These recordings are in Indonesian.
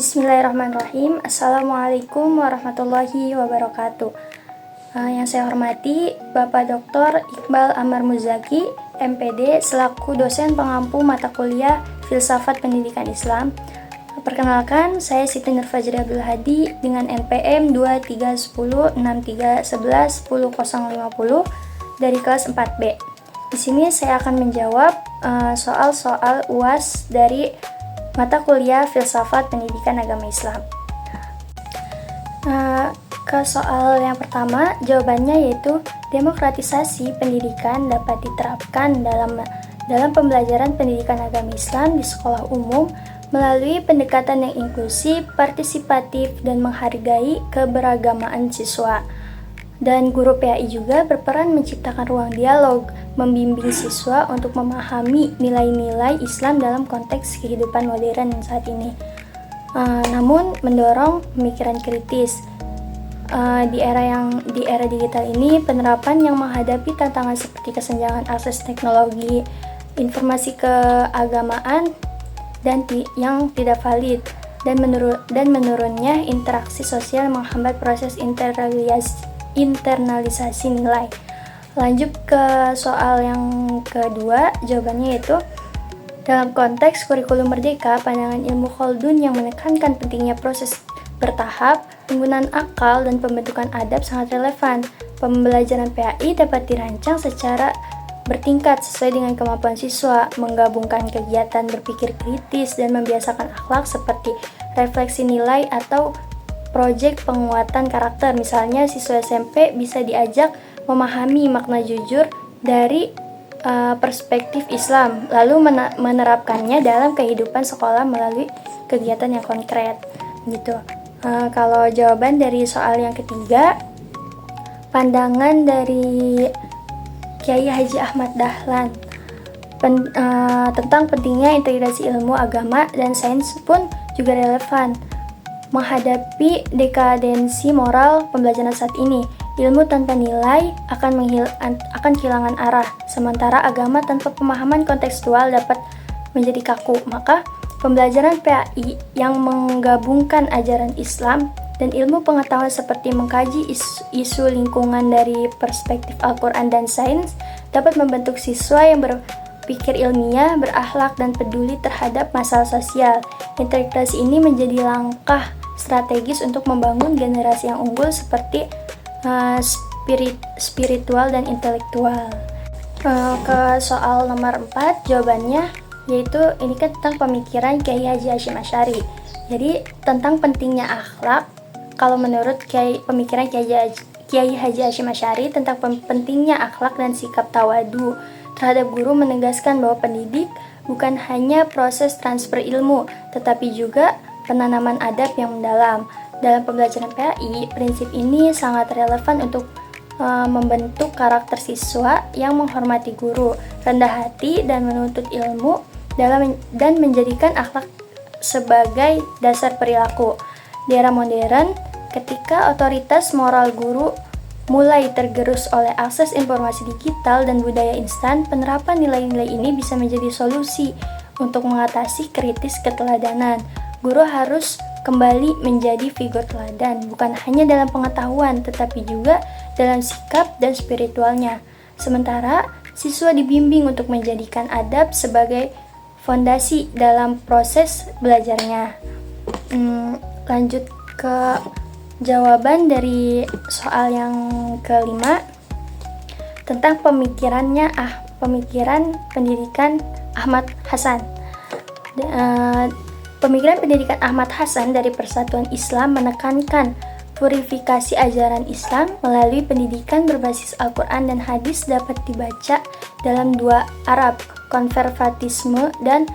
Bismillahirrahmanirrahim. Assalamualaikum warahmatullahi wabarakatuh. Yang saya hormati Bapak Dr. Iqbal Amar Muzaki, MPD, selaku dosen pengampu mata kuliah Filsafat Pendidikan Islam. Perkenalkan, saya Siti Nurfajri Abdul Hadi dengan NPM 231063111050 dari kelas 4B. Di sini saya akan menjawab soal-soal UAS dari mata kuliah Filsafat Pendidikan Agama Islam. Ke soal yang pertama, jawabannya yaitu demokratisasi pendidikan dapat diterapkan dalam pembelajaran pendidikan agama Islam di sekolah umum melalui pendekatan yang inklusif, partisipatif, dan menghargai keberagaman siswa. Dan guru PAI juga berperan menciptakan ruang dialog, membimbing siswa untuk memahami nilai-nilai Islam dalam konteks kehidupan modern saat ini. Namun mendorong pemikiran kritis. Di era digital ini, penerapan yang menghadapi tantangan seperti kesenjangan akses teknologi, informasi keagamaan dan yang tidak valid, dan menurunnya interaksi sosial menghambat proses internalisasi nilai. Lanjut ke soal yang kedua, jawabannya yaitu dalam konteks kurikulum merdeka, pandangan ilmu Khaldun yang menekankan pentingnya proses bertahap, penggunaan akal, dan pembentukan adab sangat relevan. Pembelajaran PAI dapat dirancang secara bertingkat sesuai dengan kemampuan siswa, menggabungkan kegiatan berpikir kritis dan membiasakan akhlak seperti refleksi nilai atau proyek penguatan karakter. Misalnya, siswa SMP bisa diajak memahami makna jujur dari perspektif Islam, lalu menerapkannya dalam kehidupan sekolah melalui kegiatan yang konkret. Gitu. Kalau jawaban dari soal yang ketiga, pandangan dari Kiai Haji Ahmad Dahlan tentang pentingnya integrasi ilmu agama dan sains pun juga relevan menghadapi dekadensi moral pembelajaran saat ini. Ilmu tanpa nilai akan kehilangan arah, sementara agama tanpa pemahaman kontekstual dapat menjadi kaku. Maka pembelajaran PAI yang menggabungkan ajaran Islam dan ilmu pengetahuan seperti mengkaji isu lingkungan dari perspektif Al-Quran dan sains dapat membentuk siswa yang berpikir ilmiah, berakhlak, dan peduli terhadap masalah sosial. Integrasi ini menjadi langkah strategis untuk membangun generasi yang unggul seperti spiritual dan intelektual. Ke soal nomor 4, jawabannya yaitu ini kan tentang pemikiran Kiai Haji Hashim Asy'ari. Jadi tentang pentingnya akhlak, kalau menurut pemikiran Kiai Haji Hashim Asy'ari tentang pentingnya akhlak dan sikap tawadu terhadap guru, menegaskan bahwa pendidik bukan hanya proses transfer ilmu, tetapi juga penanaman adab yang mendalam. Dalam pembelajaran PAI, prinsip ini sangat relevan untuk membentuk karakter siswa yang menghormati guru, rendah hati, dan menuntut ilmu dan menjadikan akhlak sebagai dasar perilaku. Di era modern, ketika otoritas moral guru mulai tergerus oleh akses informasi digital dan budaya instan, penerapan nilai-nilai ini bisa menjadi solusi untuk mengatasi kritis keteladanan. Guru harus kembali menjadi figur teladan, bukan hanya dalam pengetahuan, tetapi juga dalam sikap dan spiritualnya. Sementara, siswa dibimbing untuk menjadikan adab sebagai fondasi dalam proses belajarnya. Lanjut ke jawaban dari soal yang kelima tentang pemikiran pendidikan Ahmad Hasan. Pemikiran pendidikan Ahmad Hasan dari Persatuan Islam menekankan purifikasi ajaran Islam melalui pendidikan berbasis Al-Quran dan hadis dapat dibaca dalam dua arah, konservatisme dan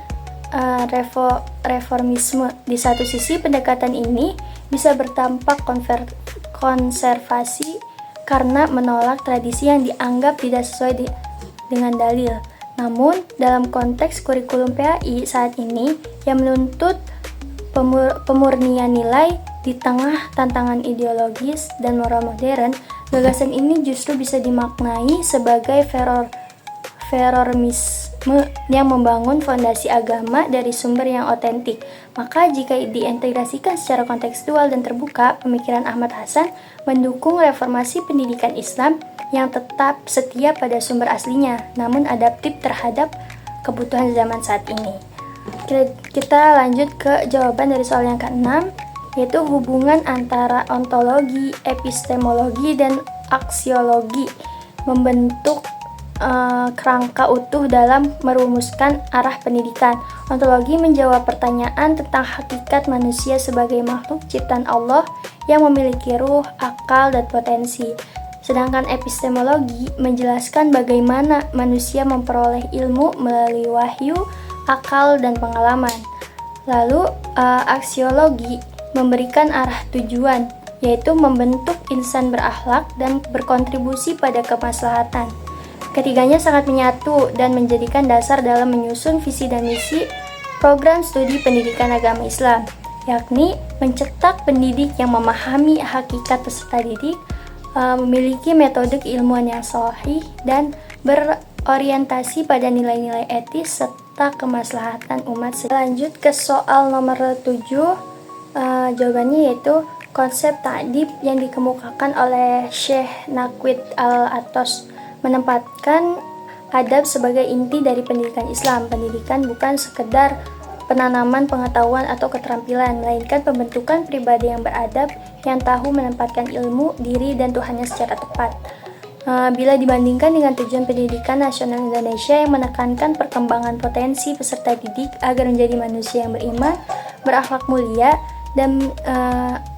reformisme. Di satu sisi, pendekatan ini bisa bertampak konservasi karena menolak tradisi yang dianggap tidak sesuai dengan dalil. Namun, dalam konteks kurikulum PAI saat ini yang menuntut pemurnian nilai di tengah tantangan ideologis dan moral modern, gagasan ini justru bisa dimaknai sebagai veromisme yang membangun fondasi agama dari sumber yang otentik. Maka jika diintegrasikan secara kontekstual dan terbuka, pemikiran Ahmad Hasan mendukung reformasi pendidikan Islam yang tetap setia pada sumber aslinya, namun adaptif terhadap kebutuhan zaman saat ini. Kita lanjut ke jawaban dari soal yang ke-6, yaitu hubungan antara ontologi, epistemologi, dan aksiologi membentuk kerangka utuh dalam merumuskan arah pendidikan. Ontologi menjawab pertanyaan tentang hakikat manusia sebagai makhluk ciptaan Allah yang memiliki ruh, akal, dan potensi. Sedangkan epistemologi menjelaskan bagaimana manusia memperoleh ilmu melalui wahyu, akal, dan pengalaman. Lalu aksiologi memberikan arah tujuan, yaitu membentuk insan berakhlak dan berkontribusi pada kemaslahatan. Ketiganya sangat menyatu dan menjadikan dasar dalam menyusun visi dan misi program studi pendidikan agama Islam, yakni mencetak pendidik yang memahami hakikat peserta didik, memiliki metode keilmuan yang sahih, dan berorientasi pada nilai-nilai etis serta kemaslahatan umat. Lanjut ke soal nomor 7, jawabannya yaitu konsep ta'dib yang dikemukakan oleh Syekh Naqwi Al-Athos menempatkan adab sebagai inti dari pendidikan Islam. Pendidikan bukan sekedar penanaman pengetahuan atau keterampilan, melainkan pembentukan pribadi yang beradab, yang tahu menempatkan ilmu, diri, dan Tuhannya secara tepat. Bila dibandingkan dengan tujuan pendidikan nasional Indonesia yang menekankan perkembangan potensi peserta didik agar menjadi manusia yang beriman, berakhlak mulia, dan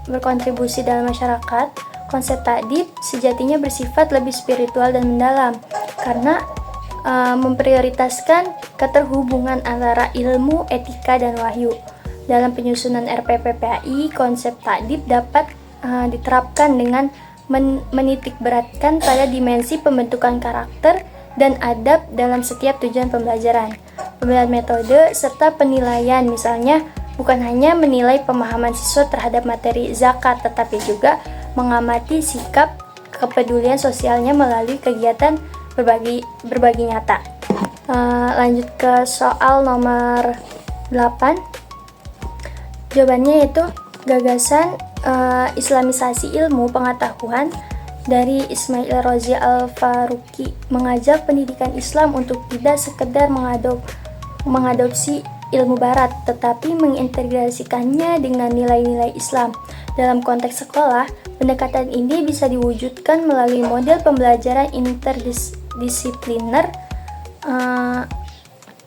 berkontribusi dalam masyarakat, konsep ta'dib sejatinya bersifat lebih spiritual dan mendalam karena memprioritaskan keterhubungan antara ilmu, etika, dan wahyu. Dalam penyusunan RPPPAI, konsep ta'dib dapat diterapkan dengan menitikberatkan pada dimensi pembentukan karakter dan adab dalam setiap tujuan pembelajaran. Pemilihan metode serta penilaian, misalnya bukan hanya menilai pemahaman siswa terhadap materi zakat, tetapi juga mengamati sikap kepedulian sosialnya melalui kegiatan berbagi nyata. Lanjut ke soal nomor 8. Jawabannya yaitu gagasan Islamisasi ilmu pengetahuan dari Ismail Razi Al-Faruqi mengajak pendidikan Islam untuk tidak sekedar mengadopsi ilmu barat, tetapi mengintegrasikannya dengan nilai-nilai Islam. Dalam konteks sekolah, pendekatan ini bisa diwujudkan melalui model pembelajaran interdisipliner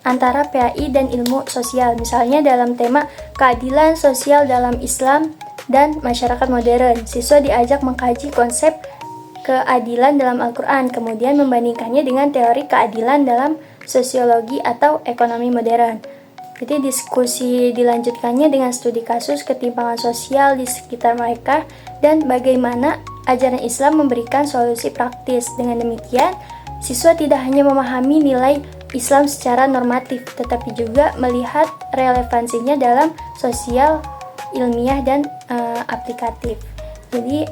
antara PAI dan ilmu sosial. Misalnya dalam tema keadilan sosial dalam Islam dan masyarakat modern, siswa diajak mengkaji konsep keadilan dalam Al-Quran, kemudian membandingkannya dengan teori keadilan dalam sosiologi atau ekonomi modern. Jadi diskusi dilanjutkannya dengan studi kasus ketimpangan sosial di sekitar mereka dan bagaimana ajaran Islam memberikan solusi praktis. Dengan demikian, siswa tidak hanya memahami nilai Islam secara normatif, tetapi juga melihat relevansinya dalam sosial, ilmiah, dan aplikatif. Jadi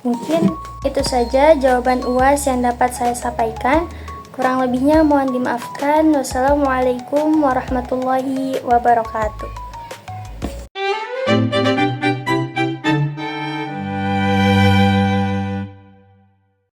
mungkin itu saja jawaban UAS yang dapat saya sampaikan. Kurang lebihnya mohon dimaafkan. Wassalamualaikum warahmatullahi wabarakatuh.